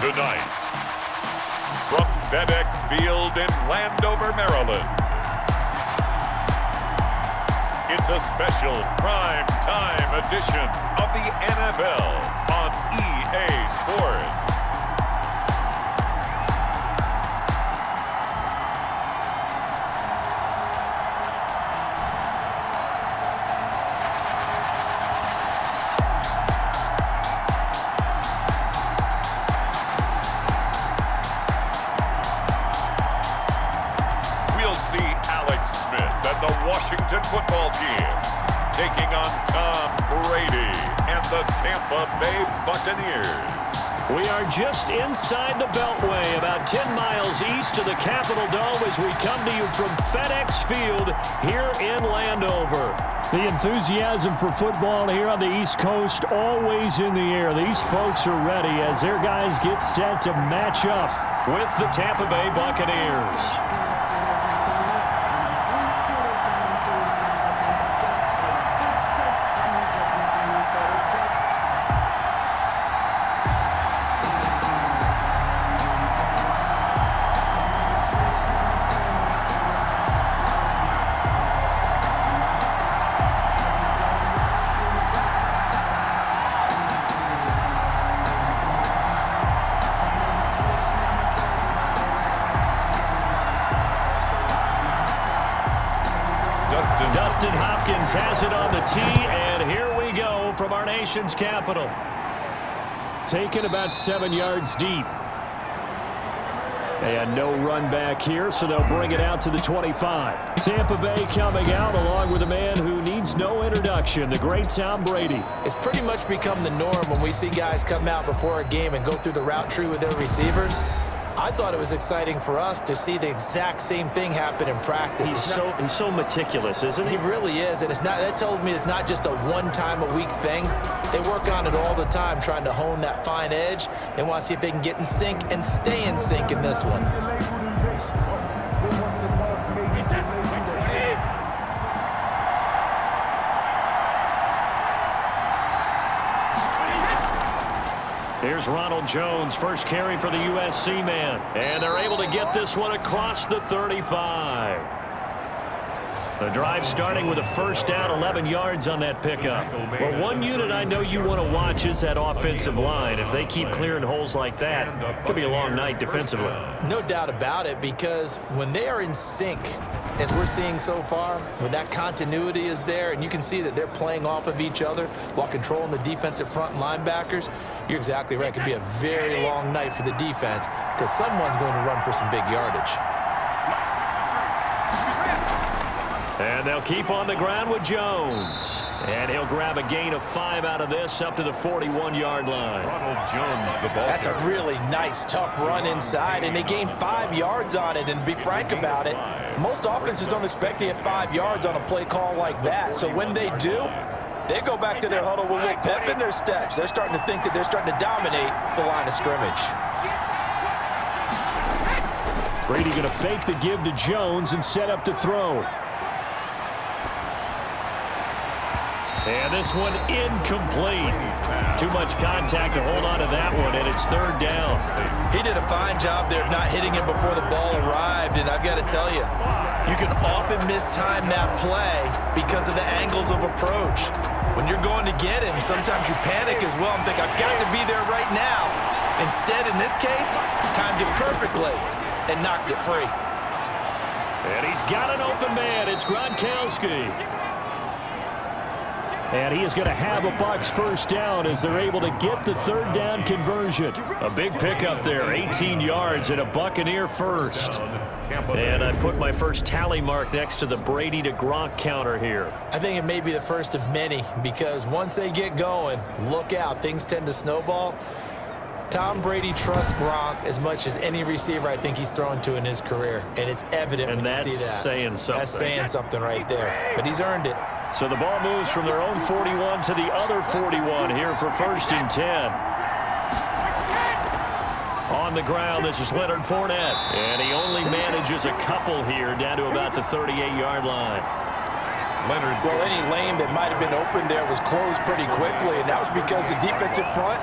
Tonight, from FedExField in Landover, Maryland, it's a special prime time edition of the NFL on EA Sports. The Washington football team taking on Tom Brady and the Tampa Bay Buccaneers. We are just inside the Beltway, about 10 miles east of the Capitol Dome as we come to you from FedExField here in Landover. The enthusiasm for football here on the East Coast always in the air. These folks are ready as their guys get set to match up with the Tampa Bay Buccaneers. Dustin Hopkins has it on the tee, and here we go from our nation's capital. Taken about 7 yards deep. And no run back here, so they'll bring it out to the 25. Tampa Bay coming out along with a man who needs no introduction, the great Tom Brady. It's pretty much become the norm when we see guys come out before a game and go through the route tree with their receivers. I thought it was exciting for us to see the exact same thing happen in practice. He's so meticulous, isn't he? He really is, and that tells me it's not just a one-time-a-week thing. They work on it all the time, trying to hone that fine edge. They want to see if they can get in sync and stay in sync in this one. Here's Ronald Jones, first carry for the USC man. And they're able to get this one across the 35. The drive starting with a first down, 11 yards on that pickup. Well, one unit I know you want to watch is that offensive line. If they keep clearing holes like that, it could be a long night defensively. No doubt about it, because when they are in sync, as we're seeing so far, when that continuity is there and you can see that they're playing off of each other while controlling the defensive front linebackers, you're exactly right. It could be a very long night for the defense because someone's going to run for some big yardage. And they'll keep on the ground with Jones. And he'll grab a gain of 5 out of this up to the 41-yard line. Ronald Jones, the ball. That's a really nice, tough run inside, and they gained 5 yards on it. And to be frank about it, most offenses don't expect to get 5 yards on a play call like that. So when they do, they go back to their huddle with a little pep in their steps. They're starting to think that they're starting to dominate the line of scrimmage. Brady going to fake the give to Jones and set up to throw. And this one incomplete. Too much contact to hold on to that one, and it's third down. He did a fine job there of not hitting it before the ball arrived, and I've got to tell you, you can often mistime that play because of the angles of approach. When you're going to get him, sometimes you panic as well and think, I've got to be there right now. Instead, in this case, timed it perfectly and knocked it free. And he's got an open man. It's Gronkowski. And he is going to have a Bucs first down as they're able to get the third down conversion. A big pickup there, 18 yards and a Buccaneer first. And I put my first tally mark next to the Brady to Gronk counter here. I think it may be the first of many because once they get going, look out, things tend to snowball. Tom Brady trusts Gronk as much as any receiver I think he's thrown to in his career. And it's evident when you see that. And that's saying something. That's saying something right there. But he's earned it. So the ball moves from their own 41 to the other 41 here for first and 10. On the ground, this is Leonard Fournette. And he only manages a couple here down to about the 38-yard line. Leonard. Well, any lane that might have been open there was closed pretty quickly, and that was because the defensive front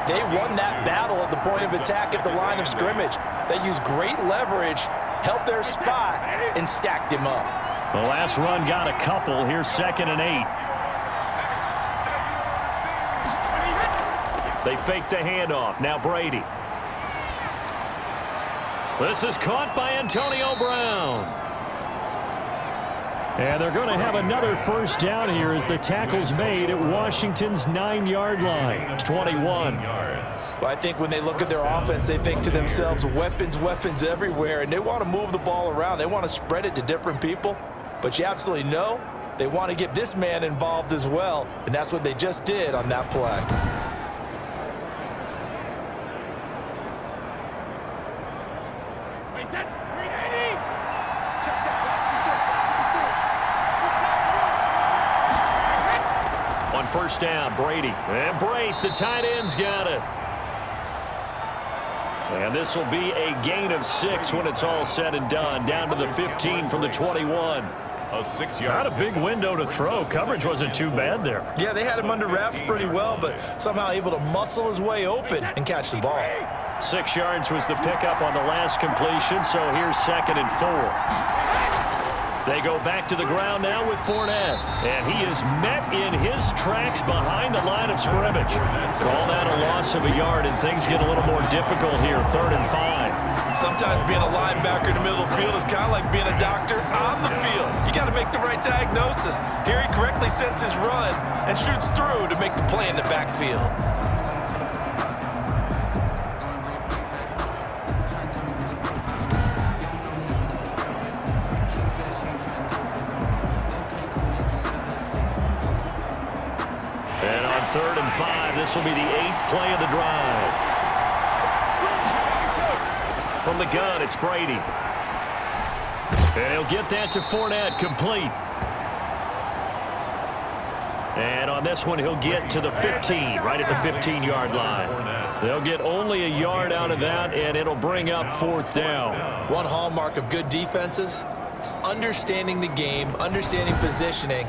They won that battle at the point of attack at the line of scrimmage. They used great leverage, held their spot, and stacked him up. The last run got a couple. Here's 2nd and 8. They fake the handoff. Now Brady. This is caught by Antonio Brown. And they're going to have another first down here as the tackle's made at Washington's 9-yard line. 21. Well, I think when they look at their offense, they think to themselves, weapons, weapons everywhere, and they want to move the ball around. They want to spread it to different people. But you absolutely know they want to get this man involved as well, and that's what they just did on that play. On first down, Brady. And Brate, the tight end's got it. And this will be a gain of 6 when it's all said and done. Down to the 15 from the 21. A 6-yard. Not a big window to throw. Coverage wasn't too bad there. Yeah, they had him under wraps pretty well, but somehow able to muscle his way open and catch the ball. 6 yards was the pickup on the last completion, so here's 2nd and 4. They go back to the ground now with Fournette, and he is met in his tracks behind the line of scrimmage. Call that a loss of a yard, and things get a little more difficult here. 3rd and 5. Sometimes being a linebacker in the middle of the field is kind of like being a doctor on the field. You got to make the right diagnosis. Here he correctly sets his run and shoots through to make the play in the backfield. And on 3rd and 5, this will be the 8th play of the drive. From the gun, it's Brady. And he'll get that to Fournette, complete. And on this one, he'll get to the 15, right at the 15-yard line. They'll get only a yard out of that, and it'll bring up 4th down. One hallmark of good defenses is understanding the game, understanding positioning,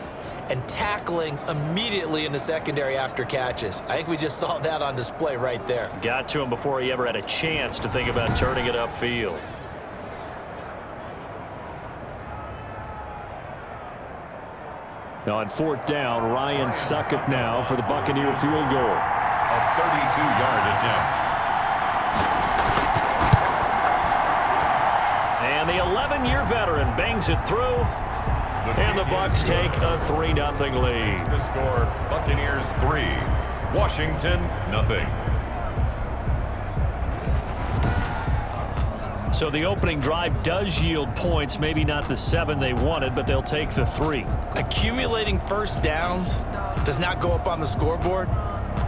and tackling immediately in the secondary after catches. I think we just saw that on display right there. Got to him before he ever had a chance to think about turning it upfield. Now on 4th down, Ryan Succop now for the Buccaneer field goal. A 32-yard attempt. And the 11-year veteran bangs it through. And the Bucs take a 3-0 lead. The score, Buccaneers 3, Washington 0. So the opening drive does yield points, maybe not the 7 they wanted, but they'll take the 3. Accumulating first downs does not go up on the scoreboard,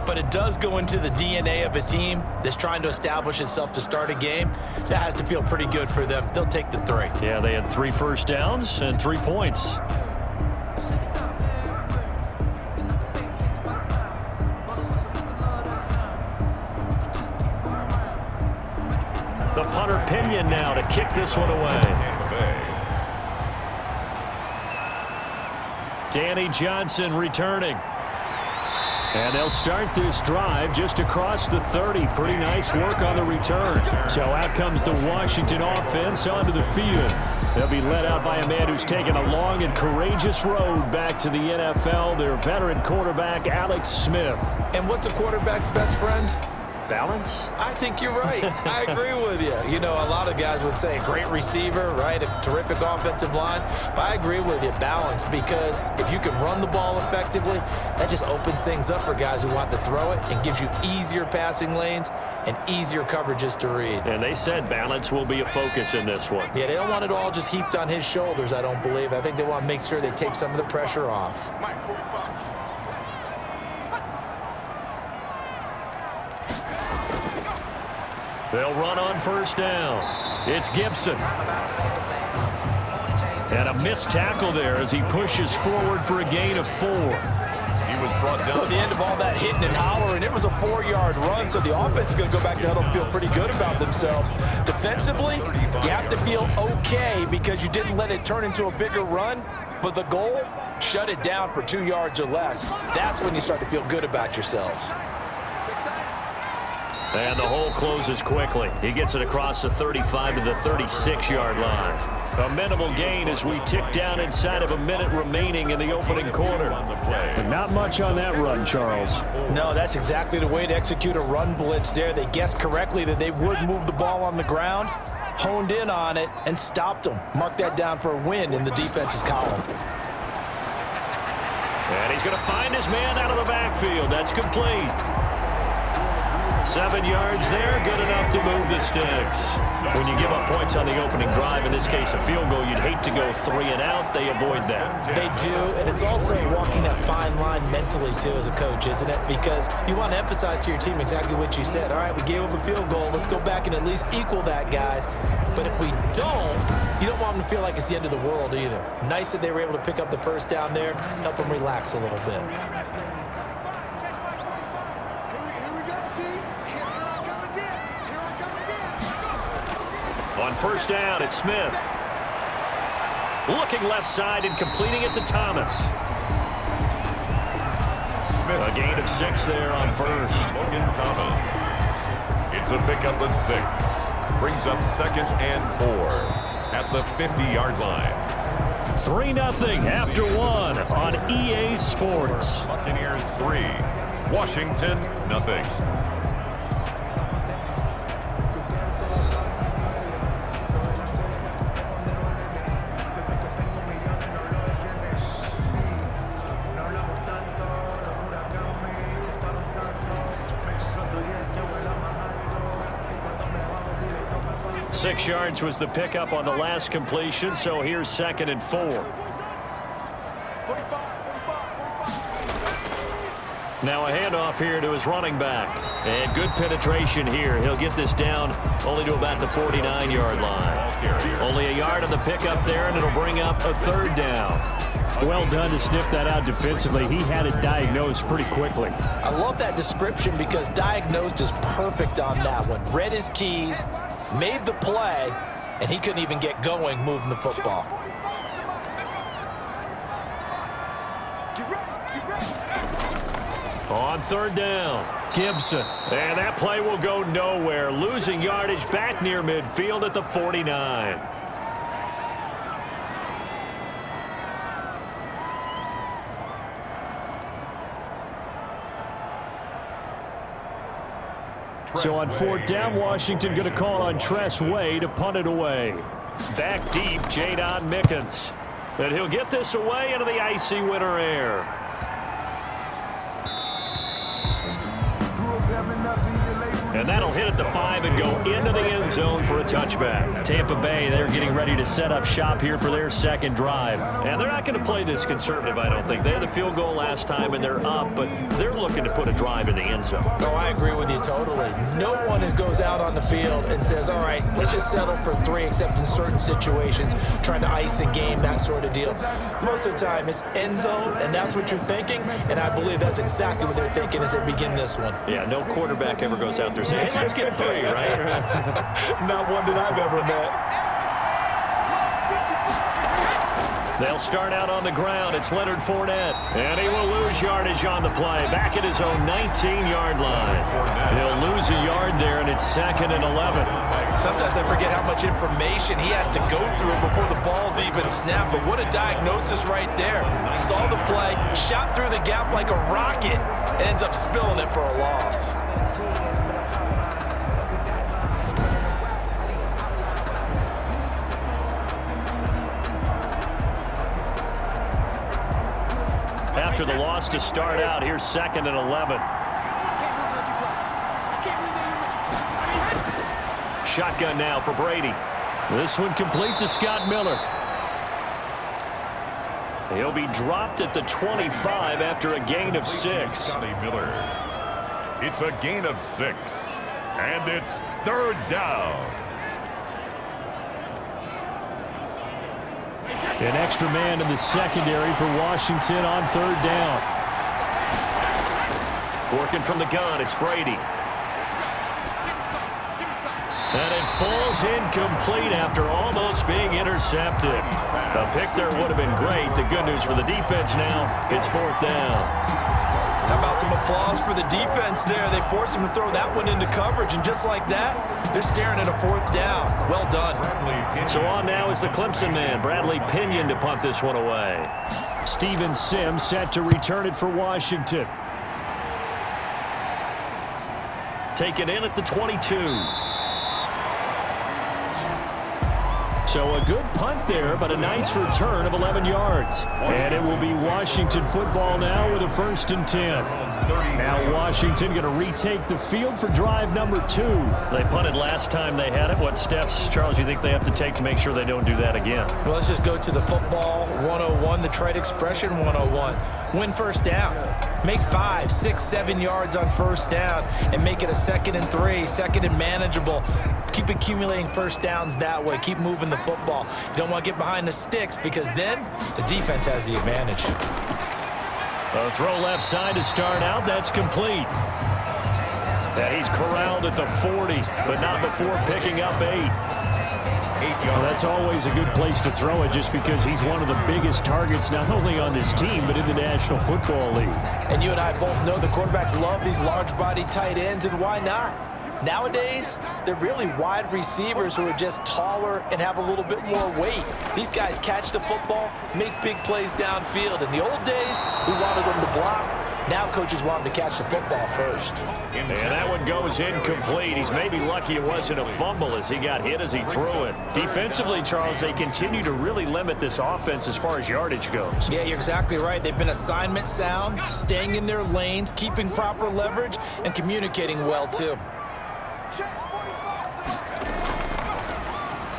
but it does go into the DNA of a team that's trying to establish itself to start a game. That has to feel pretty good for them. They'll take the 3. Yeah, they had 3 first downs and 3 points. The punter Pinion now to kick this one away. Tampa Bay. Danny Johnson returning. And they'll start this drive just across the 30. Pretty nice work on the return. So out comes the Washington offense onto the field. They'll be led out by a man who's taken a long and courageous road back to the NFL, their veteran quarterback, Alex Smith. And what's a quarterback's best friend? Balance? I think you're right. I agree with you. You know, a lot of guys would say a great receiver, right? A terrific offensive line. But I agree with you, balance, because if you can run the ball effectively, that just opens things up for guys who want to throw it and gives you easier passing lanes and easier coverages to read. And they said balance will be a focus in this one. Yeah, they don't want it all just heaped on his shoulders, I don't believe. I think they want to make sure they take some of the pressure off. They'll run on first down. It's Gibson. And a missed tackle there as he pushes forward for a gain of 4. He was brought down. At the end of all that hitting and hollering, it was a 4-yard run, so the offense is going to go back to huddle and feel pretty good about themselves. Defensively, you have to feel okay because you didn't let it turn into a bigger run, but the goal, shut it down for 2 yards or less. That's when you start to feel good about yourselves. And the hole closes quickly. He gets it across the 35 to the 36-yard line. A minimal gain as we tick down inside of a minute remaining in the opening quarter. Not much on that run, Charles. No, that's exactly the way to execute a run blitz there. They guessed correctly that they would move the ball on the ground, honed in on it, and stopped them. Mark that down for a win in the defense's column. And he's going to find his man out of the backfield. That's complete. 7 yards there, good enough to move the sticks. When you give up points on the opening drive, in this case a field goal, you'd hate to go 3 and out. They avoid that. They do, and it's also walking a fine line mentally, too, as a coach, isn't it? Because you want to emphasize to your team exactly what you said. All right, we gave up a field goal. Let's go back and at least equal that, guys. But if we don't, you don't want them to feel like it's the end of the world either. Nice that they were able to pick up the first down there, help them relax a little bit. On first down, it's Smith. Looking left side and completing it to Thomas. Smith. A gain of 6 there on first. Logan Thomas. It's a pickup of 6. Brings up 2nd and 4 at the 50-yard line. 3-0 after 1 on EA Sports. Buccaneers 3, Washington 0. 6 yards was the pickup on the last completion, so here's 2nd and 4. Now a handoff here to his running back. And good penetration here. He'll get this down only to about the 49-yard line. Only a yard on the pickup there, and it'll bring up a 3rd down. Well done to sniff that out defensively. He had it diagnosed pretty quickly. I love that description because diagnosed is perfect on that one. Read his keys, made the play, and he couldn't even get going moving the football. On 3rd down, Gibson. And that play will go nowhere. Losing yardage back near midfield at the 49. So on 4th down, Washington going to call on Tress Way to punt it away. Back deep, Jadon Mickens. And he'll get this away into the icy winter air. And that'll hit at the 5 and go into the end zone for a touchback. Tampa Bay, they're getting ready to set up shop here for their 2nd drive. And they're not going to play this conservative, I don't think. They had the field goal last time, and they're up, but they're looking to put a drive in the end zone. Oh, I agree with you totally. No one goes out on the field and says, all right, let's just settle for 3, except in certain situations, trying to ice a game, that sort of deal. Most of the time, it's end zone, and that's what you're thinking, and I believe that's exactly what they're thinking as they begin this one. Yeah, no quarterback ever goes out there saying, hey, let's get 3, right? Not one that I've ever met. They'll start out on the ground. It's Leonard Fournette. And he will lose yardage on the play. Back at his own 19-yard line. He'll lose a yard there, and it's 2nd and 11. Sometimes I forget how much information he has to go through before the ball's even snapped. But what a diagnosis right there. Saw the play, shot through the gap like a rocket, ends up spilling it for a loss. After the loss to start out, here's 2nd and 11. Shotgun now for Brady. This one complete to Scott Miller. He'll be dropped at the 25 after a gain of 6. Scotty Miller. It's a gain of 6, and it's 3rd down. An extra man in the secondary for Washington on 3rd down. Working from the gun, it's Brady. And it falls incomplete after almost being intercepted. The pick there would have been great. The good news for the defense now, it's 4th down. How about Some applause for the defense there. They forced him to throw that one into coverage, and just like that, they're staring at a 4th down. Well done. So on now is the Clemson man, Bradley Pinion, to punt this one away. Steven Sims set to return it for Washington. Taken in at the 22. So a good punt there, but a nice return of 11 yards. And it will be Washington football now with a 1st and 10. Now Washington going to retake the field for drive number 2. They punted last time they had it. What steps, Charles, you think they have to take to make sure they don't do that again? Well, let's just go to the football 101, the trade expression 101. Win 1st down. Make 5, 6, 7 yards on 1st down and make it a 2nd and 3, 2nd and manageable. Keep accumulating 1st downs that way. Keep moving the football. You don't want to get behind the sticks because then the defense has the advantage. A throw left side to start out. That's complete. And he's corralled at the 40, but not before picking up 8. Well, that's always a good place to throw it just because he's one of the biggest targets not only on this team but in the National Football League. And you and I both know the quarterbacks love these large-body tight ends, and why not? Nowadays, they're really wide receivers who are just taller and have a little bit more weight. These guys catch the football, make big plays downfield. In the old days, we wanted them to block. Now coaches want them to catch the football first. And that one goes incomplete. He's maybe lucky it wasn't a fumble as he got hit as he threw it. Defensively, Charles, they continue to really limit this offense as far as yardage goes. Yeah, you're exactly right. They've been assignment sound, staying in their lanes, keeping proper leverage, and communicating well, too.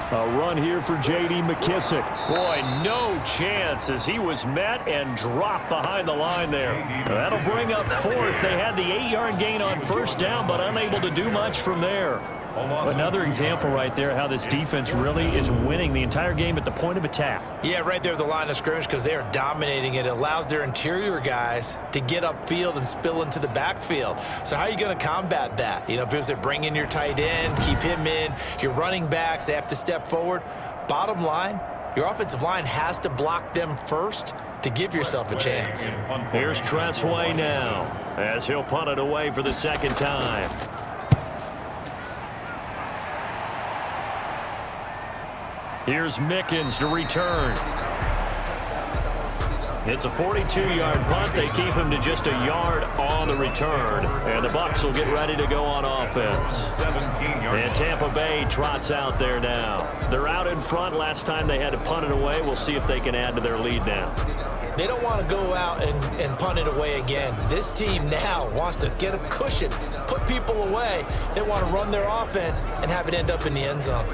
A run here for J.D. McKissick. Boy, no chance as he was met and dropped behind the line there. That'll bring up 4th. They had the 8-yard gain on 1st down, but unable to do much from there. Another example right there how this defense really is winning the entire game at the point of attack. Yeah, right there at the line of scrimmage because they are dominating it. It allows their interior guys to get upfield and spill into the backfield. So how are you going to combat that? You know, because they bring in your tight end, keep him in, your running backs, they have to step forward. Bottom line, your offensive line has to block them first to give yourself a chance. Here's Tressway now as he'll punt it away for the 2nd time. Here's Mickens to return. It's a 42-yard punt. They keep him to just a yard on the return. And the Bucs will get ready to go on offense. And Tampa Bay trots out there now. They're out in front. Last time they had to punt it away. We'll see if they can add to their lead now. They don't want to go out and punt it away again. This team now wants to get a cushion, put people away. They want to run their offense and have it end up in the end zone.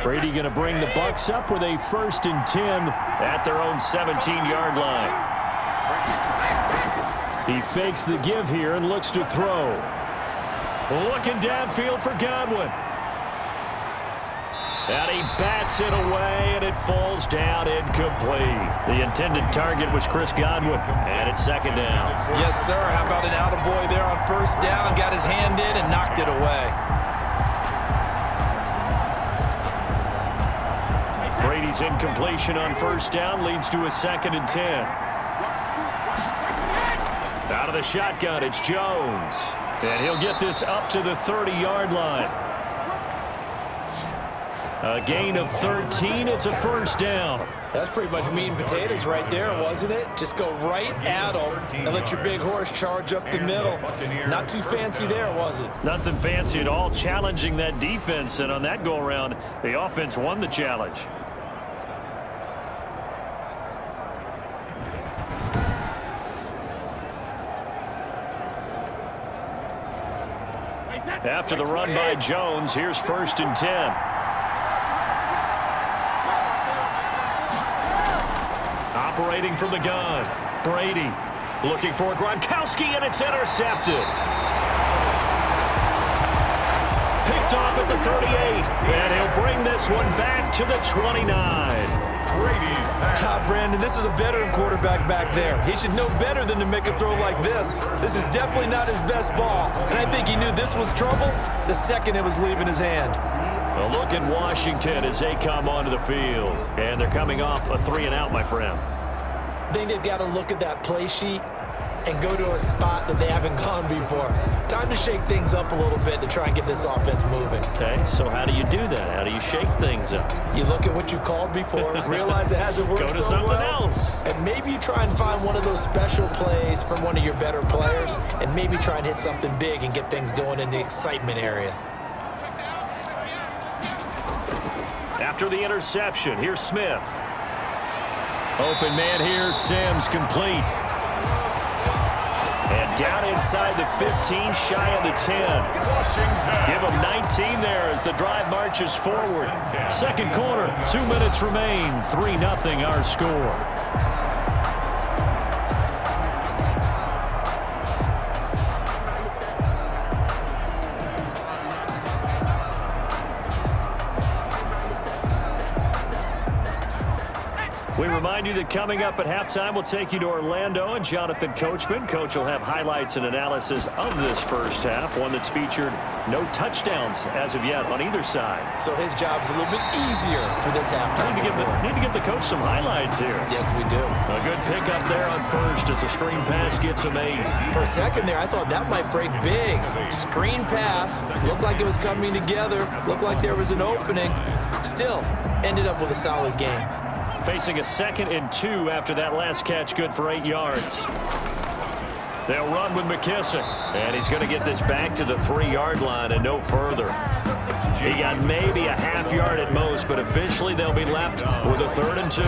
Brady going to bring the Bucs up with a 1st and 10 at their own 17-yard line. He fakes the give here and looks to throw. Looking downfield for Godwin. And he bats it away, and it falls down incomplete. The intended target was Chris Godwin, and it's 2nd down. Yes, sir. How about an attaboy there on 1st down? Got his hand in and knocked it away. Brady's incompletion on 1st down leads to a 2nd and 10. Out of the shotgun, it's Jones. And he'll get this up to the 30-yard line. A gain of 13. It's a 1st down. That's pretty much meat and potatoes right there, wasn't it? Just go right at them and let your big horse charge up the middle. Not too fancy there, was it? Nothing fancy at all, challenging that defense. And on that go-around, the offense won the challenge. After the run by Jones, here's 1st and 10. Operating from the gun, Brady looking for Gronkowski, and it's intercepted. Picked off at the 38, and he'll bring this one back to the 29. Brandon, this is a veteran quarterback back there. He should know better than to make a throw like this. This is definitely not his best ball, and I think he knew this was trouble the second it was leaving his hand. A look at Washington as they come onto the field, and they're coming off a 3-and-out, my friend. I think they've got to look at that play sheet and go to a spot that they haven't gone before. Time to shake things up a little bit to try and get this offense moving. Okay, so how do you do that? How do you shake things up? You look at what you've called before, realize it hasn't worked Go to so something well, else. and maybe you try and find one of those special plays from one of your better players, and maybe try and hit something big and get things going in the excitement area. After the interception, here's Smith. Open man here, Sims complete. And down inside the 15, shy of the 10. Give him 19 there as the drive marches forward. Second quarter, 2 minutes remain. 3-0 our score. We remind you that coming up at halftime, we'll take you to Orlando and Jonathan Coachman. Coach will have highlights and analysis of this first half, one that's featured no touchdowns as of yet on either side. So his job's a little bit easier for this halftime. Need to give the coach some highlights here. Yes, we do. A good pickup there on first as a screen pass gets him 8. For a second there, I thought that might break big. Screen pass, looked like it was coming together, looked like there was an opening. Still, ended up with a solid game. Facing a 2nd and 2 after that last catch, good for 8 yards. They'll run with McKissick, and he's going to get this back to the 3-yard line and no further. He got maybe a half yard at most, but officially they'll be left with a 3rd and 2.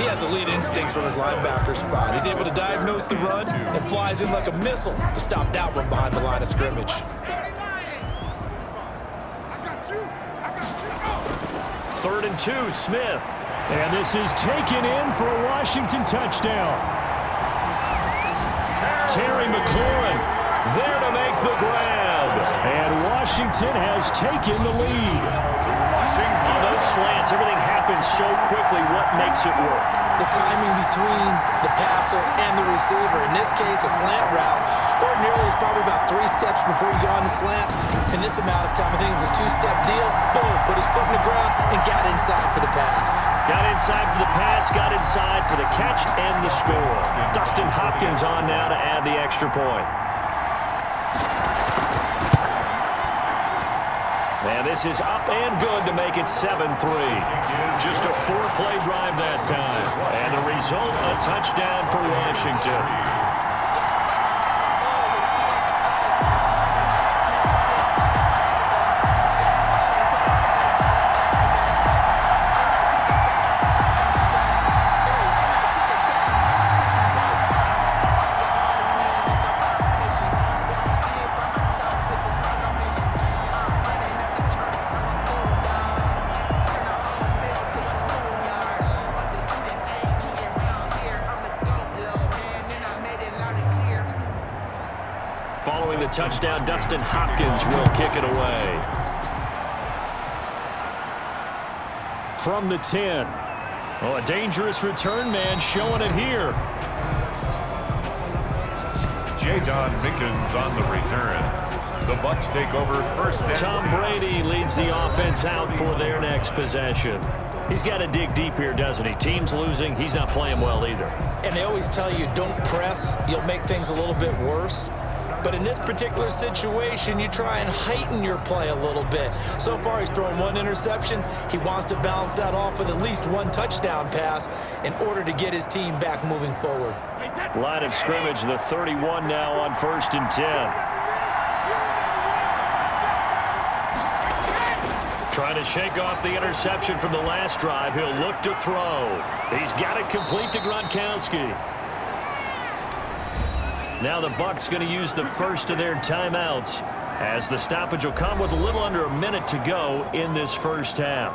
He has elite instincts from his linebacker spot. He's able to diagnose the run and flies in like a missile to stop that one behind the line of scrimmage. 3rd and 2, Smith. And this is taken in for a Washington touchdown. Terry McLaurin there to make the grab. And Washington has taken the lead. On those slants, everything happens so quickly. What makes it work? The timing between the passer and the receiver. In this case, a slant route. Ordinarily, it's probably about 3 steps before you go on the slant. In this amount of time, I think it was a 2-step deal. Boom, put his foot in the ground and got inside for the pass. Got inside for the pass, got inside for the catch and the score. Dustin Hopkins on now to add the extra point. And this is up and good to make it 7-3. Just a 4-play drive that time. And the result, a touchdown for Washington. Following the touchdown, Dustin Hopkins will kick it away. From the 10. Oh, a dangerous return man showing it here. J-Don Mickens on the return. The Bucs take over first and Tom 10. Brady leads the offense out for their next possession. He's got to dig deep here, doesn't he? Team's losing. He's not playing well either. And they always tell you, don't press. You'll make things a little bit worse. But in this particular situation, you try and heighten your play a little bit. So far, he's thrown 1 interception. He wants to balance that off with at least 1 touchdown pass in order to get his team back moving forward. Line of scrimmage, the 31 now on 1st and 10. Trying to shake off the interception from the last drive. He'll look to throw. He's got it complete to Gronkowski. Now the Bucs going to use the first of their timeouts as the stoppage will come with a little under a minute to go in this first half.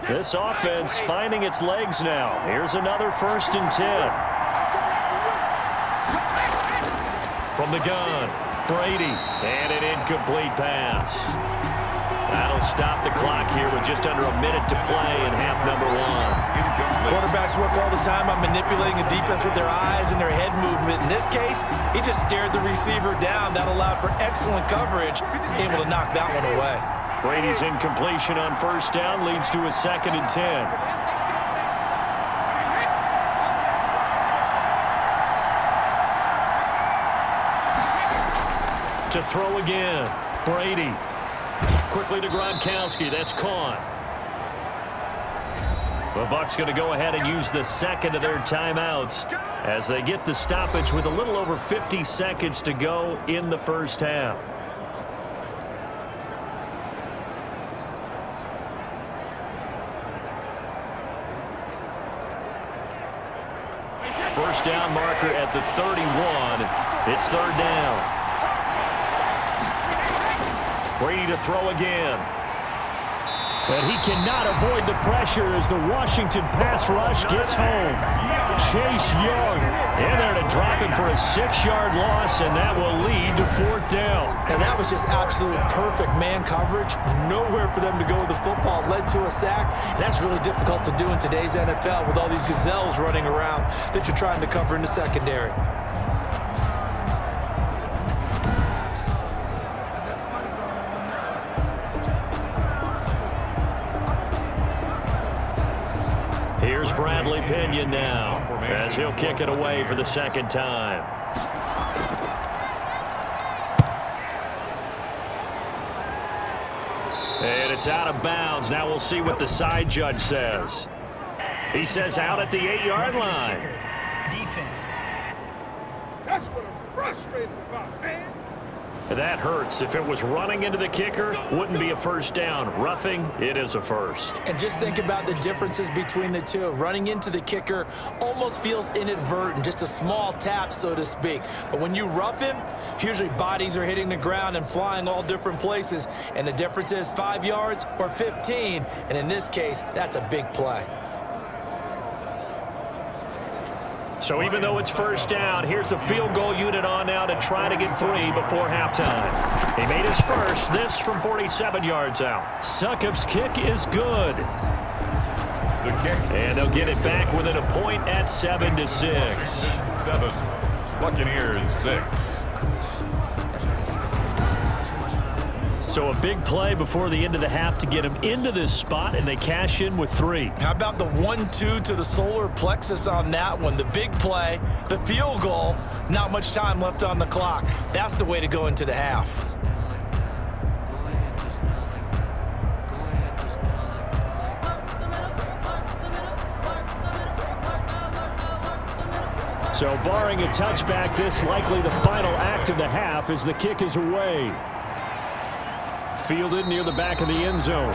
This offense finding its legs now. Here's another 1st and 10. From the gun, Brady, and an incomplete pass. That'll stop the clock here with just under a minute to play in half number one. Quarterbacks work all the time on manipulating the defense with their eyes and their head movement. In this case, he just stared the receiver down. That allowed for excellent coverage, able to knock that one away. Brady's incompletion on first down leads to a 2nd and 10. To throw again, Brady. Quickly to Gronkowski, that's caught. The Bucs going to go ahead and use the second of their timeouts as they get the stoppage with a little over 50 seconds to go in the first half. First down marker at the 31. It's 3rd down. Brady to throw again. But he cannot avoid the pressure as the Washington pass rush gets home. Chase Young in there to drop him for a 6-yard loss, and that will lead to 4th down. And that was just absolute perfect man coverage. Nowhere for them to go with the football. Led to a sack. And that's really difficult to do in today's NFL with all these gazelles running around that you're trying to cover in the secondary. Here's Bradley Pinion now as he'll kick it away for the 2nd time. And it's out of bounds. Now we'll see what the side judge says. He says out at the 8-yard line. Defense. That's what I'm frustrated about, man. That hurts. If it was running into the kicker, wouldn't be a first down. Roughing, it is a first. And just think about the differences between the two. Running into the kicker almost feels inadvertent, just a small tap, so to speak. But when you rough him, usually bodies are hitting the ground and flying all different places. And the difference is 5 yards or 15. And in this case, that's a big play. So even though it's first down, here's the field goal unit on now to try to get 3 before halftime. He made his first, this from 47 yards out. Succop's kick is good. The kick. And they'll get it back within a point at 7-6. 7. Buccaneers 6. So a big play before the end of the half to get him into this spot, and they cash in with 3. How about the 1-2 to the solar plexus on that one? The big play, the field goal, not much time left on the clock. That's the way to go into the half. So barring a touchback, this likely the final act of the half as the kick is away. Fielded near the back of the end zone.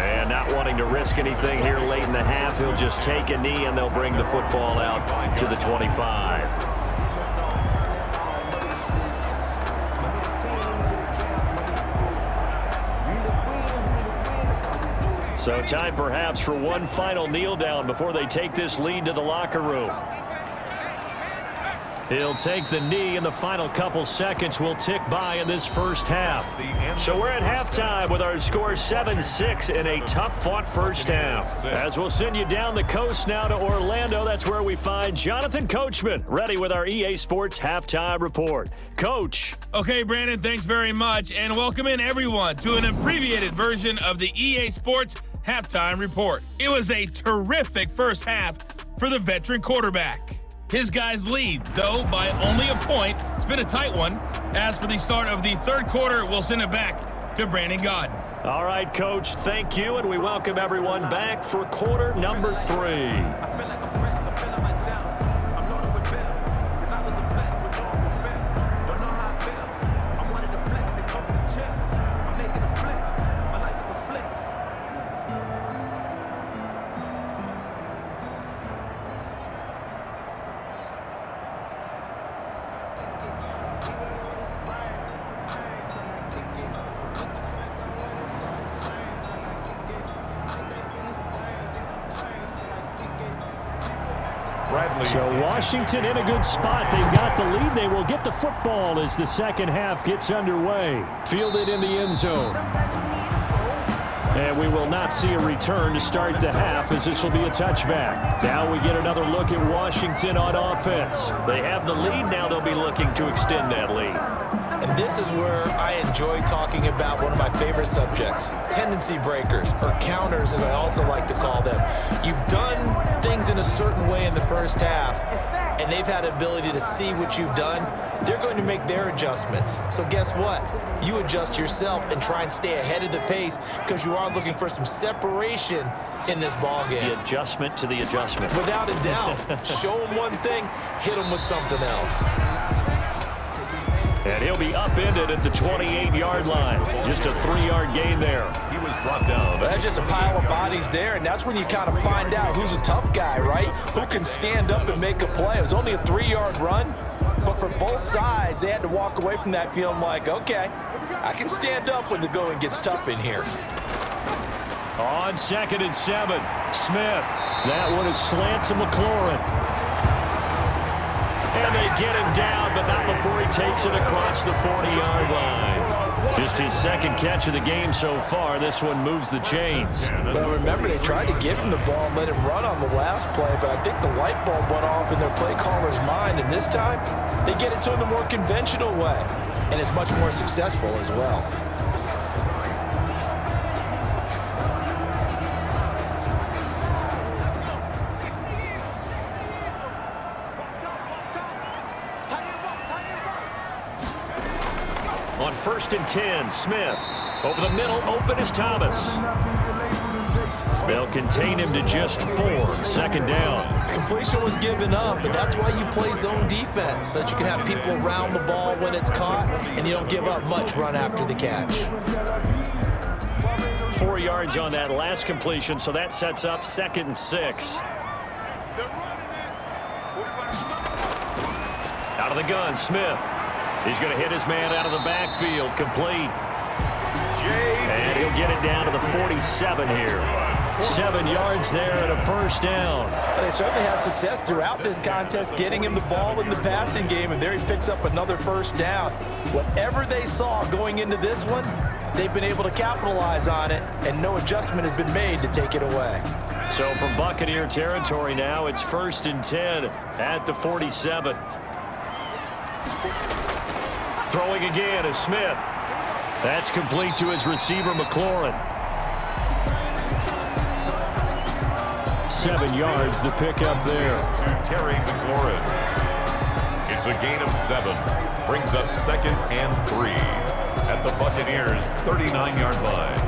And not wanting to risk anything here late in the half, he'll just take a knee and they'll bring the football out to the 25. So time perhaps for one final kneel down before they take this lead to the locker room. He'll take the knee, and the final couple seconds will tick by in this first half. So we're at halftime with our score 7-6 in a tough-fought first half. As we'll send you down the coast now to Orlando, that's where we find Jonathan Coachman, ready with our EA Sports Halftime Report. Coach. Okay, Brandon, thanks very much, and welcome in everyone to an abbreviated version of the EA Sports Halftime Report. It was a terrific first half for the veteran quarterback. His guys lead, though, by only a point. It's been a tight one. As for the start of the third quarter, we'll send it back to Brandon Godden. All right, Coach, thank you, and we welcome everyone back for quarter number 3. So Washington in a good spot. They've got the lead. They will get the football as the second half gets underway. Fielded in the end zone. And we will not see a return to start the half, as this will be a touchback. Now we get another look at Washington on offense. They have the lead. Now they'll be looking to extend that lead. And this is where I enjoy talking about one of my favorite subjects, tendency breakers, or counters as I also like to call them. You've done things in a certain way in the first half, and they've had the ability to see what you've done. They're going to make their adjustments. So guess what? You adjust yourself and try and stay ahead of the pace, because you are looking for some separation in this ball game. The adjustment to the adjustment. Without a doubt. Show them one thing, hit them with something else. And he'll be upended at the 28-yard line. Just a 3-yard gain there. He was brought down. That's just a pile of bodies there, and that's when you kind of find out who's a tough guy, right? Who can stand up and make a play. It was only a 3-yard run, but for both sides, they had to walk away from that feeling like, okay, I can stand up when the going gets tough in here. On 2nd and 7, Smith. That one is slant to McLaurin. And they get him down, but not before he takes it across the 40-yard line. Just his second catch of the game so far. This one moves the chains. Well, remember, they tried to give him the ball and let him run on the last play, but I think the light bulb went off in their play caller's mind, and this time they get it to him the more conventional way, and it's much more successful as well. On 1st and 10, Smith. Over the middle, open is Thomas. They'll contain him to just 4. 2nd down. Completion was given up, but that's why you play zone defense, so that you can have people around the ball when it's caught, and you don't give up much run after the catch. 4 yards on that last completion, so that sets up 2nd and 6. Out of the gun, Smith. He's going to hit his man out of the backfield. Complete. And he'll get it down to the 47 here. 7 yards there and a 1st down. They certainly had success throughout this contest, getting him the ball in the passing game, and there he picks up another 1st down. Whatever they saw going into this one, they've been able to capitalize on it, and no adjustment has been made to take it away. So from Buccaneer territory now, it's 1st and 10 at the 47. Throwing again is Smith. That's complete to his receiver, McLaurin. 7 yards, the pickup there. To Terry McLaurin. It's a gain of 7. Brings up 2nd and 3 at the Buccaneers' 39-yard line.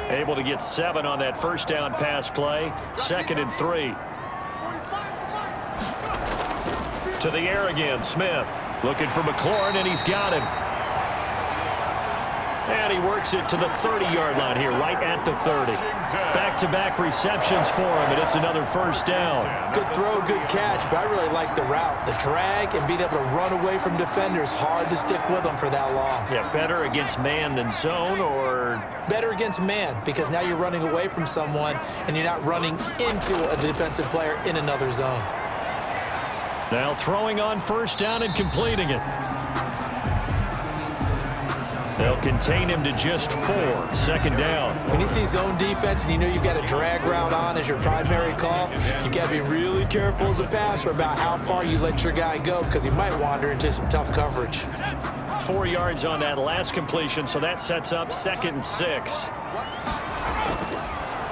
Able to get 7 on that 1st down pass play. 2nd and 3. To the air again, Smith. Looking for McLaurin, and he's got him. And he works it to the 30-yard line here, right at the 30. Back-to-back receptions for him, and it's another 1st down. Good throw, good catch, but I really like the route. The drag and being able to run away from defenders, hard to stick with them for that long. Yeah, better against man than zone, or? Better against man, because now you're running away from someone, and you're not running into a defensive player in another zone. Now throwing on 1st down and completing it. They'll contain him to just 4. 2nd down. When you see zone defense and you know you've got a drag route on as your primary call, you got to be really careful as a passer about how far you let your guy go, because he might wander into some tough coverage. 4 yards on that last completion, so that sets up 2nd and 6.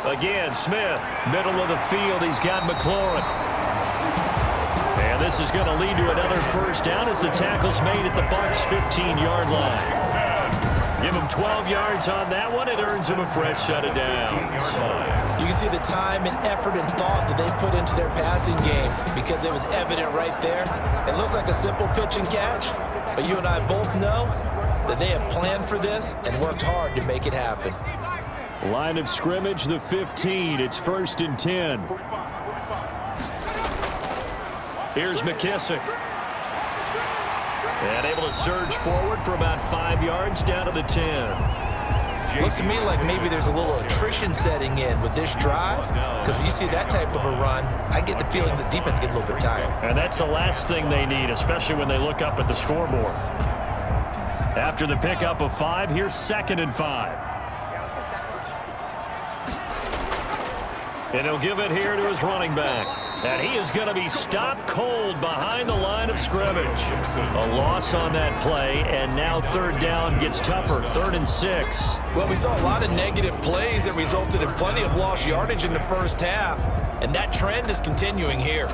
Again, Smith, middle of the field. He's got McLaurin. And this is going to lead to another 1st down as the tackle's made at the Bucs' 15-yard line. Give him 12 yards on that one. It earns him a fresh set of downs. You can see the time and effort and thought that they've put into their passing game, because it was evident right there. It looks like a simple pitch and catch, but you and I both know that they have planned for this and worked hard to make it happen. Line of scrimmage, the 15. It's 1st and 10. Here's McKissick. And able to surge forward for about 5 yards down to the 10. Looks to me like maybe there's a little attrition setting in with this drive, because when you see that type of a run, I get the feeling the defense gets a little bit tired. And that's the last thing they need, especially when they look up at the scoreboard. After the pickup of 5, here's 2nd and 5. And he'll give it here to his running back. And he is going to be stopped cold behind the line of scrimmage. A loss on that play, and now 3rd down gets tougher, 3rd and 6. Well, we saw a lot of negative plays that resulted in plenty of lost yardage in the first half, and that trend is continuing here.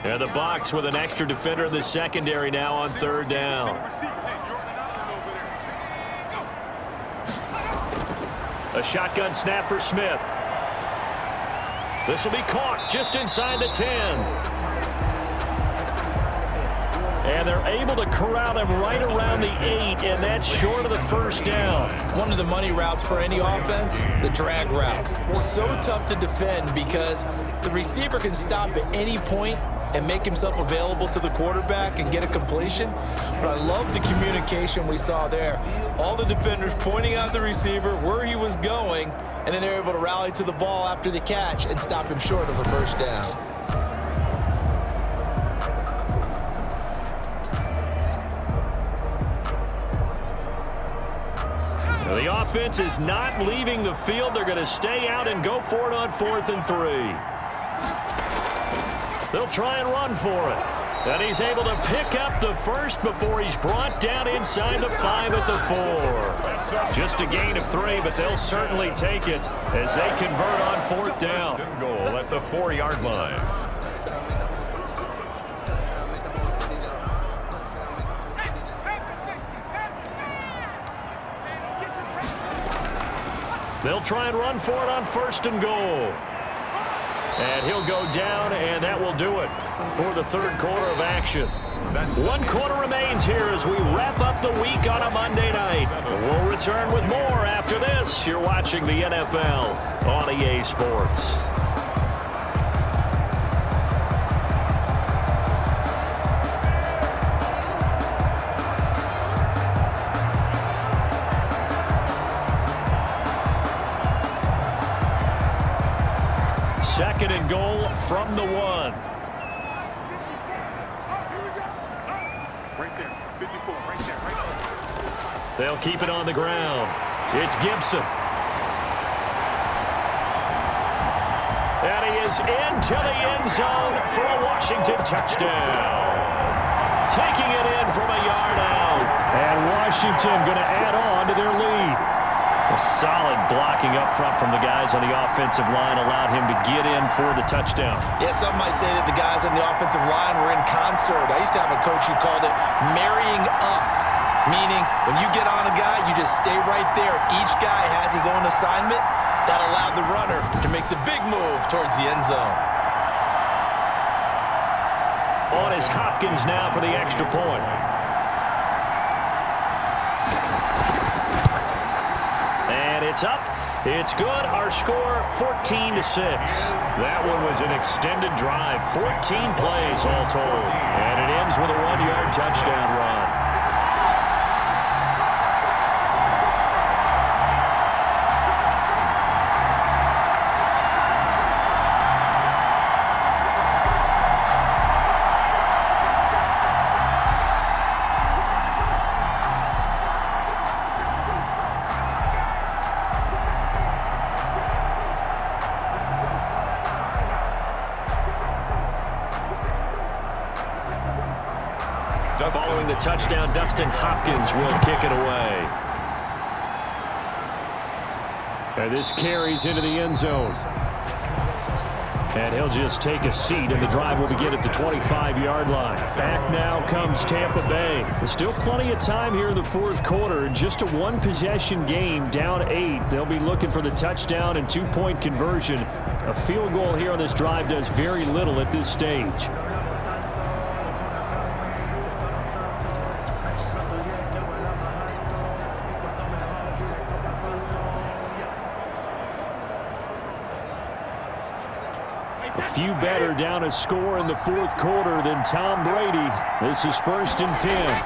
And the box with an extra defender in the secondary now on 3rd down. A shotgun snap for Smith. This will be caught just inside the 10. And they're able to corral him right around the 8, and that's short of the 1st down. One of the money routes for any offense, the drag route. So tough to defend because the receiver can stop at any point and make himself available to the quarterback and get a completion. But I love the communication we saw there. All the defenders pointing out the receiver, where he was going, and then they're able to rally to the ball after the catch and stop him short of a 1st down. The offense is not leaving the field. They're going to stay out and go for it on 4th and 3. They'll try and run for it. And he's able to pick up the 1st before he's brought down inside the 5 at the 4. Just a gain of 3, but they'll certainly take it as they convert on 4th down. Goal at the 4-yard line. They'll try and run for it on 1st and goal. And he'll go down, and that will do it for the 3rd quarter of action. 1 quarter remains here as we wrap up the week on a Monday night. We'll return with more after this. You're watching the NFL on EA Sports. Second and goal from the 1. Right there, 54, right there, right there. They'll keep it on the ground. It's Gibson. And he is into the end zone for a Washington touchdown. Taking it in from a yard out. And Washington going to add on to their lead. A solid blocking up front from the guys on the offensive line allowed him to get in for the touchdown. Yeah, some might say that the guys on the offensive line were in concert. I used to have a coach who called it marrying up, meaning when you get on a guy, you just stay right there. Each guy has his own assignment. That allowed the runner to make the big move towards the end zone. On is Hopkins now for the extra point. And it's up. It's good. Our score, 14-6. That one was an extended drive. 14 plays all told. And it ends with a 1-yard touchdown run. Following the touchdown, Dustin Hopkins will kick it away. And this carries into the end zone. And he'll just take a seat, and the drive will begin at the 25-yard line. Back now comes Tampa Bay. There's still plenty of time here in the 4th quarter. Just a 1-possession game, down 8. They'll be looking for the touchdown and 2-point conversion. A field goal here on this drive does very little at this stage. few better down a score in the fourth quarter than Tom Brady. This is 1st and 10.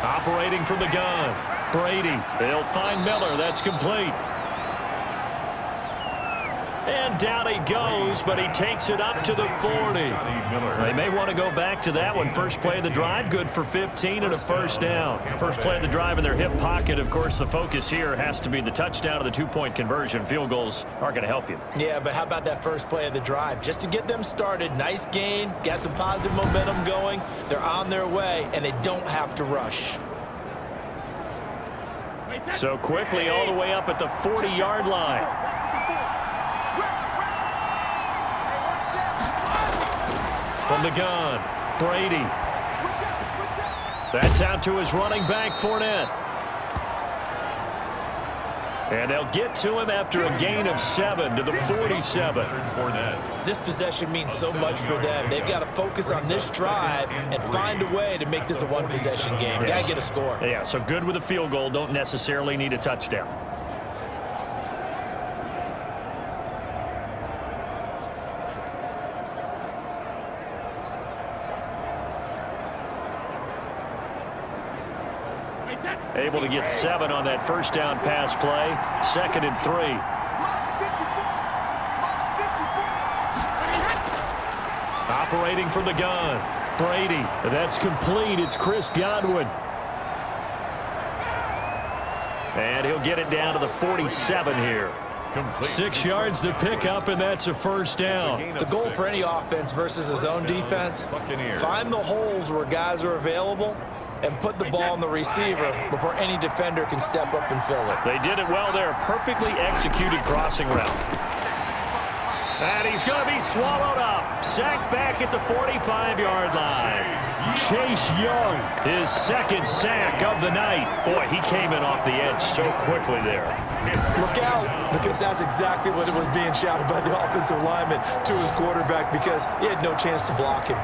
Operating from the gun. Brady. They'll find Miller. That's complete. And down he goes, but he takes it up to the 40. They may want to go back to that one. First play of the drive, good for 15 and a first down. First play of the drive in their hip pocket. Of course, the focus here has to be the touchdown or the 2-point conversion. Field goals aren't going to help you. Yeah, but how about that first play of the drive? Just to get them started, nice gain, got some positive momentum going. They're on their way, and they don't have to rush. So quickly all the way up at the 40-yard line. From the gun, Brady. That's out to his running back, Fournette. And they'll get to him after a gain of 7 to the 47. This possession means so much for them. They've got to focus on this drive and find a way to make this a one-possession game. Got to get a score. Yeah, so good with a field goal. Don't necessarily need a touchdown. Able to get 7 on that first down pass play. 2nd and 3. Operating from the gun. Brady. That's complete. It's Chris Godwin. And he'll get it down to the 47 here. 6 yards to pick up, and that's a first down. The goal for any offense versus a zone defense, find the holes where guys are available and put the ball on the receiver before any defender can step up and fill it. They did it well there. Perfectly executed crossing route. And he's going to be swallowed up. Sacked back at the 45-yard line. Chase Young. His 2nd sack of the night. Boy, he came in off the edge so quickly there. Look out, because that's exactly what it was being shouted by the offensive lineman to his quarterback, because he had no chance to block him.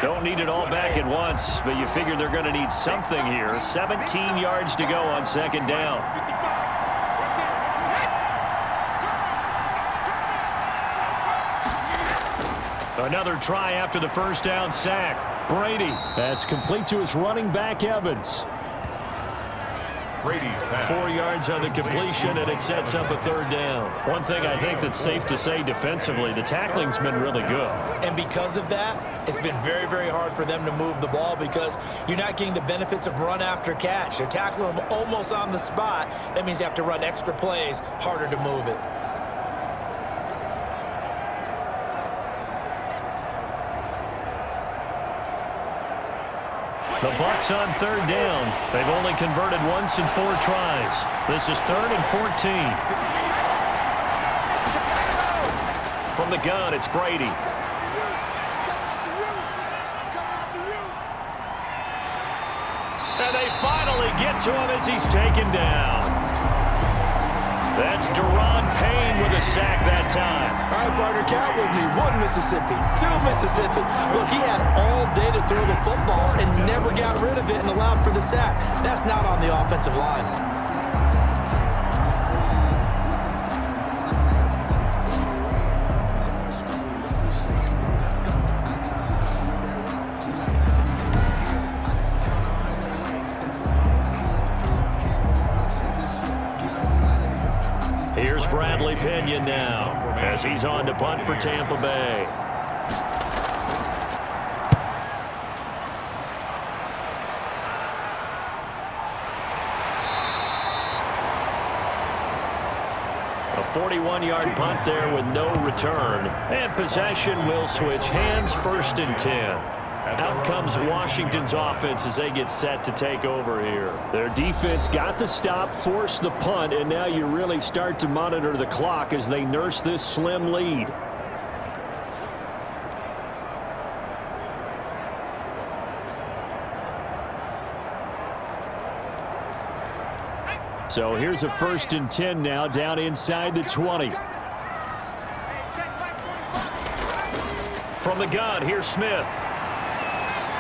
Don't need it all back at once, but you figure they're going to need something here. 17 yards to go on 2nd down. Another try after the first down sack. Brady. That's complete to his running back, Evans. 4 yards on the completion, and it sets up a 3rd down. One thing I think that's safe to say defensively, the tackling's been really good. And because of that, it's been very, very hard for them to move the ball because you're not getting the benefits of run after catch. They're tackling them almost on the spot. That means you have to run extra plays, harder to move it. The Bucs on 3rd down. They've only converted once in 4 tries. This is 3rd and 14. From the gun, it's Brady. And they finally get to him as he's taken down. That's Deron Payne with a sack that time. All right, partner, count with me. 1 Mississippi, 2 Mississippi. Look, he had all day to throw the football and never got rid of it and allowed for the sack. That's not on the offensive line. Here's Bradley Pinion now as he's on to punt for Tampa Bay. A 41-yard punt there with no return. And possession will switch hands, 1st and 10. Out comes Washington's offense as they get set to take over here. Their defense got the stop, forced the punt, and now you really start to monitor the clock as they nurse this slim lead. So here's a 1st and 10 now, down inside the 20. From the gun, here's Smith.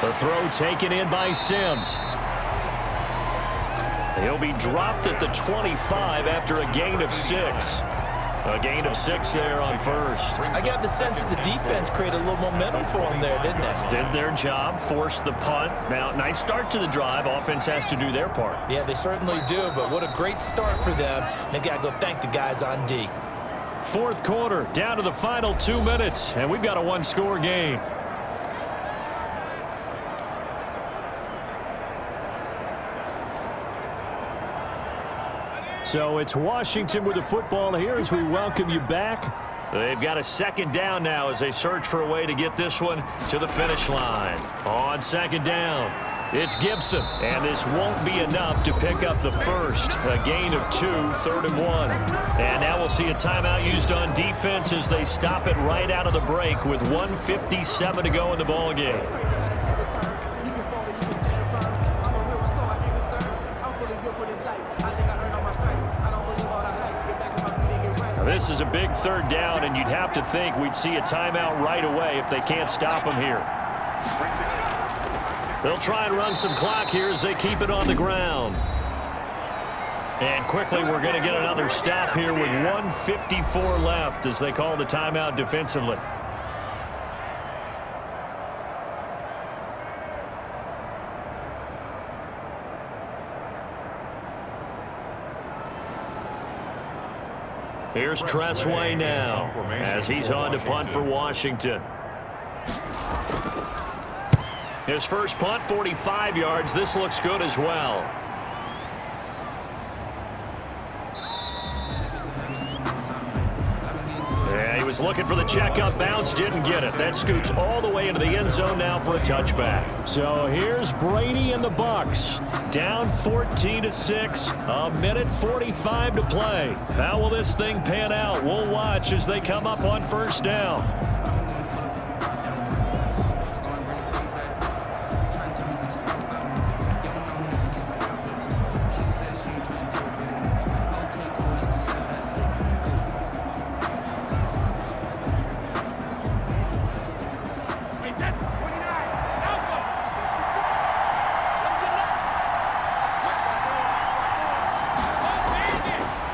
The throw taken in by Sims. He'll be dropped at the 25 after a gain of 6. A gain of 6 there on first. I got the sense that the defense created a little momentum for them there, didn't it? Did their job, forced the punt. Now, nice start to the drive. Offense has to do their part. Yeah, they certainly do, but what a great start for them. They got to go thank the guys on D. Fourth quarter, down to the final 2 minutes, and we've got a one-score game. So it's Washington with the football here as we welcome you back. They've got a second down now as they search for a way to get this one to the finish line. On second down, it's Gibson, and this won't be enough to pick up the first. A gain of 2, 3rd and 1. And now we'll see a timeout used on defense as they stop it right out of the break with 1:57 to go in the ballgame. This is a big 3rd down, and you'd have to think we'd see a timeout right away if they can't stop them here. They'll try and run some clock here as they keep it on the ground. And quickly, we're going to get another stop here with 1:54 left as they call the timeout defensively. Here's Tressway now as he's on to punt for Washington. His first punt, 45 yards. This looks good as well. Yeah, he was looking for the checkup bounce, didn't get it. That scoots all the way into the end zone now for a touchback. So here's Brady and the Bucs. Down 14-6, a minute 45 to play. How will this thing pan out? We'll watch as they come up on first down.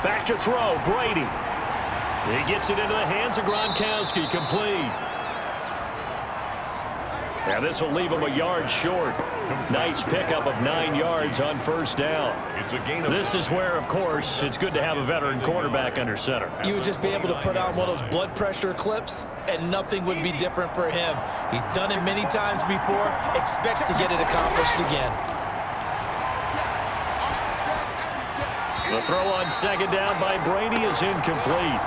Back to throw, Brady. He gets it into the hands of Gronkowski, complete. Yeah, this will leave him a yard short. Nice pickup of 9 yards on first down. This is where, of course, it's good to have a veteran quarterback under center. You would just be able to put on one of those blood pressure clips, and nothing would be different for him. He's done it many times before, expects to get it accomplished again. The throw on second down by Brady is incomplete.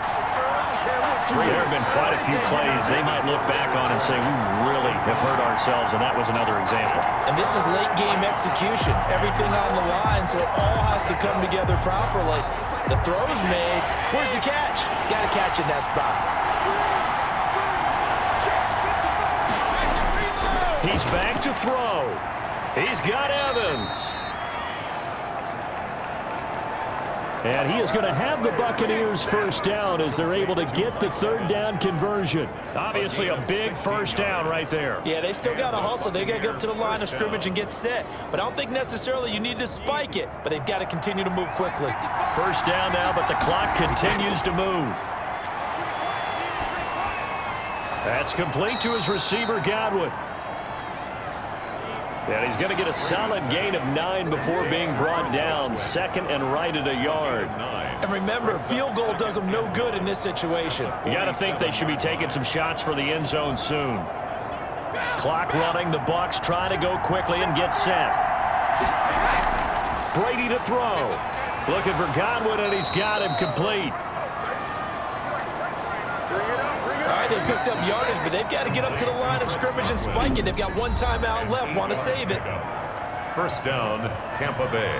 There have been quite a few plays they might look back on and say, we really have hurt ourselves, and that was another example. And this is late game execution. Everything on the line, so it all has to come together properly. The throw's made. Where's the catch? Got to catch in that spot. He's back to throw. He's got Evans. And he is going to have the Buccaneers first down as they're able to get the 3rd down conversion. Obviously a big first down right there. Yeah, they still got to hustle. They got to get up to the line of scrimmage and get set. But I don't think necessarily you need to spike it. But they've got to continue to move quickly. First down now, but the clock continues to move. That's complete to his receiver, Godwin. And he's going to get a solid gain of 9 before being brought down. 2nd and right at a yard. And remember, field goal does them no good in this situation. You got to think they should be taking some shots for the end zone soon. Clock running. The Bucs trying to go quickly and get set. Brady to throw. Looking for Godwin, and he's got him complete. All right, they picked up yardage, but they've got to get up to the line of scrimmage and spike it. They've got one timeout left. Want to save it. First down, Tampa Bay.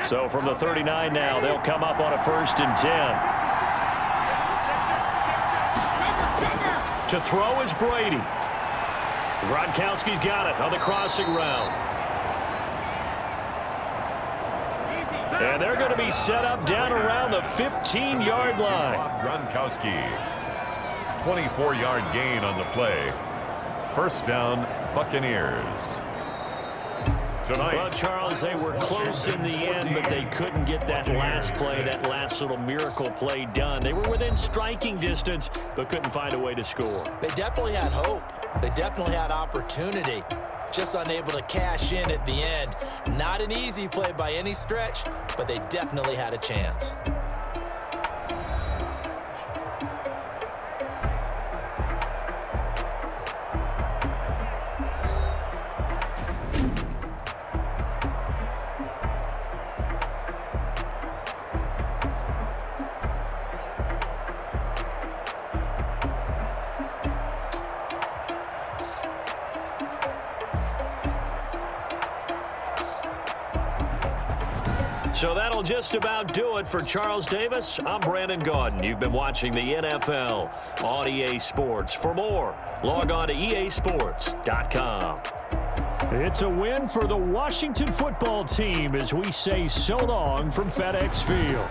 So from the 39 now, they'll come up on a 1st and 10. To throw is Brady. Gronkowski's got it on the crossing route. And they're going to be set up down around the 15-yard line. Gronkowski. 24-yard gain on the play. First down, Buccaneers. Tonight. Well, Charles, they were close in the end, but they couldn't get that last play, that last little miracle play done. They were within striking distance, but couldn't find a way to score. They definitely had hope. They definitely had opportunity. Just unable to cash in at the end. Not an easy play by any stretch, but they definitely had a chance. So that'll just about do it for Charles Davis. I'm Brandon Gaudin. You've been watching the NFL on EA Sports. For more, log on to easports.com. It's a win for the Washington football team as we say so long from FedEx Field.